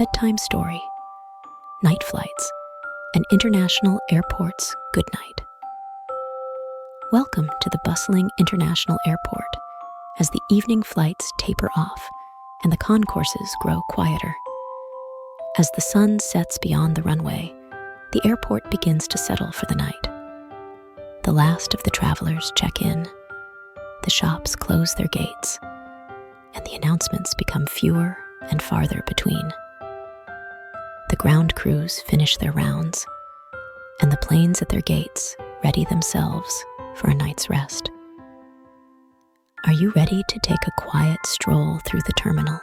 Bedtime Story, Night Flights, and International Airport's Goodnight. Welcome to the bustling International Airport as the evening flights taper off and the concourses grow quieter. As the sun sets beyond the runway, the airport begins to settle for the night. The last of the travelers check in, the shops close their gates, and the announcements become fewer and farther between. The ground crews finish their rounds, and the planes at their gates ready themselves for a night's rest. Are you ready to take a quiet stroll through the terminal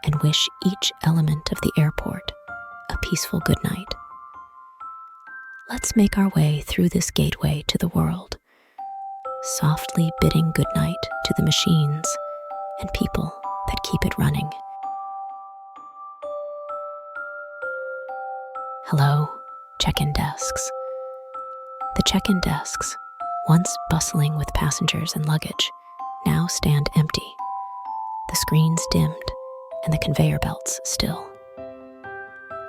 and wish each element of the airport a peaceful good night? Let's make our way through this gateway to the world, softly bidding goodnight to the machines and people that keep it running. Hello, check-in desks. The check-in desks, once bustling with passengers and luggage, now stand empty, the screens dimmed and the conveyor belts still.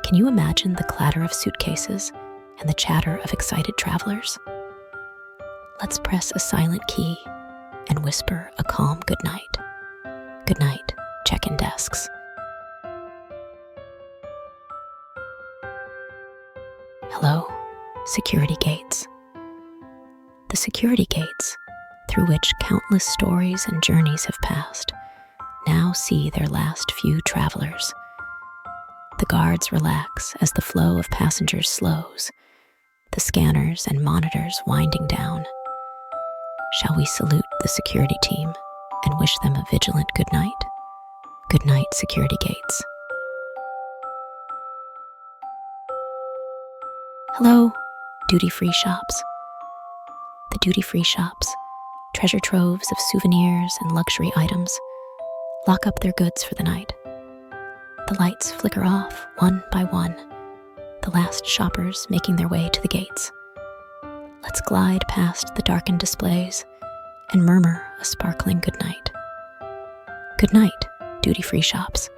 Can you imagine the clatter of suitcases and the chatter of excited travelers? Let's press a silent key and whisper a calm goodnight. Good night, check-in desks. Hello, security gates. The security gates, through which countless stories and journeys have passed, now see their last few travelers. The guards relax as the flow of passengers slows, the scanners and monitors winding down. Shall we salute the security team and wish them a vigilant good night? Good night, security gates. Hello, duty-free shops. The duty-free shops, treasure troves of souvenirs and luxury items, lock up their goods for the night. The lights flicker off one by one, the last shoppers making their way to the gates. Let's glide past the darkened displays and murmur a sparkling goodnight. Good night, duty-free shops.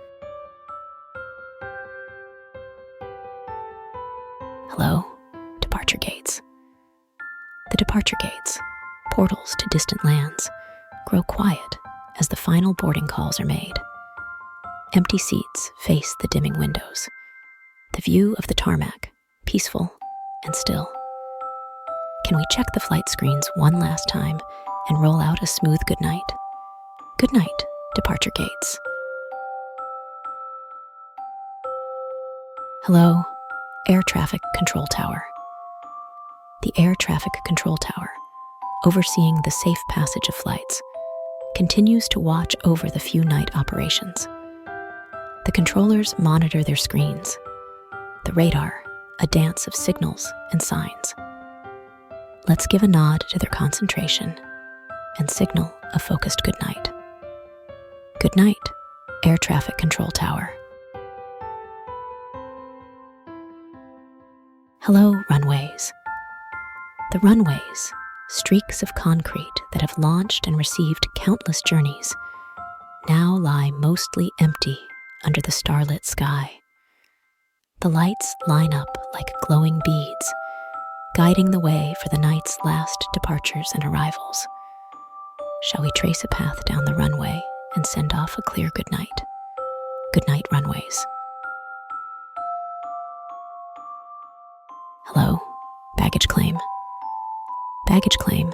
Hello, departure gates. The departure gates, portals to distant lands, grow quiet as the final boarding calls are made. Empty seats face the dimming windows, the view of the tarmac, peaceful and still. Can we check the flight screens one last time and roll out a smooth goodnight? Good night, departure gates. Hello, Air Traffic Control Tower. The Air Traffic Control Tower, overseeing the safe passage of flights, continues to watch over the few night operations. The controllers monitor their screens, the radar, a dance of signals and signs. Let's give a nod to their concentration and signal a focused good night. Good night, Air Traffic Control Tower. Hello, runways. The runways, streaks of concrete that have launched and received countless journeys, now lie mostly empty under the starlit sky. The lights line up like glowing beads, guiding the way for the night's last departures and arrivals. Shall we trace a path down the runway and send off a clear goodnight? Good night, runways. Hello, baggage claim. Baggage claim,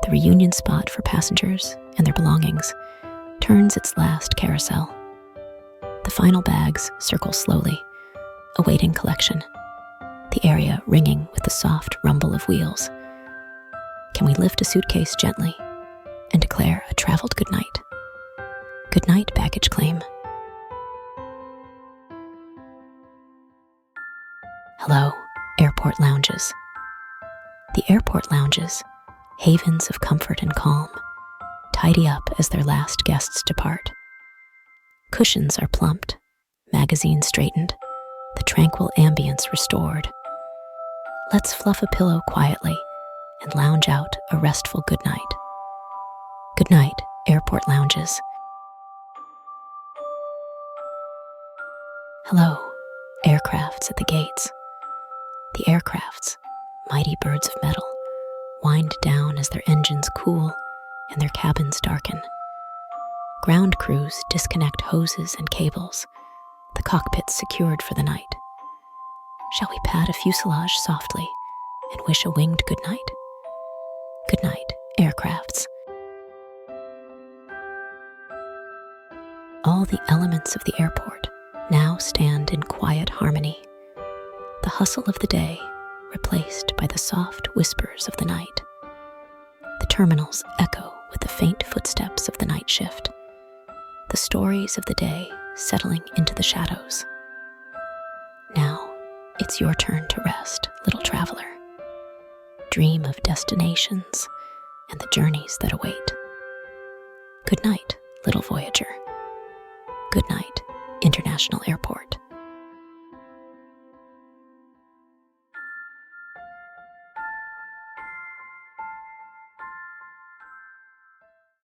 the reunion spot for passengers and their belongings, turns its last carousel. The final bags circle slowly, awaiting collection, the area ringing with the soft rumble of wheels. Can we lift a suitcase gently and declare a traveled good night? Good night, baggage claim. Hello, airport lounges. The airport lounges, havens of comfort and calm, tidy up as their last guests depart. Cushions are plumped, magazines straightened, the tranquil ambience restored. Let's fluff a pillow quietly and lounge out a restful good night. Good night, airport lounges. Hello, aircrafts at the gates. The aircrafts, mighty birds of metal, wind down as their engines cool and their cabins darken. Ground crews disconnect hoses and cables, the cockpits secured for the night. Shall we pat a fuselage softly and wish a winged goodnight? Good night, aircrafts. All the elements of the airport now stand in quiet harmony. The hustle of the day replaced by the soft whispers of the night. The terminals echo with the faint footsteps of the night shift. The stories of the day settling into the shadows. Now, it's your turn to rest, little traveler. Dream of destinations and the journeys that await. Good night, little voyager. Good night, International Airport.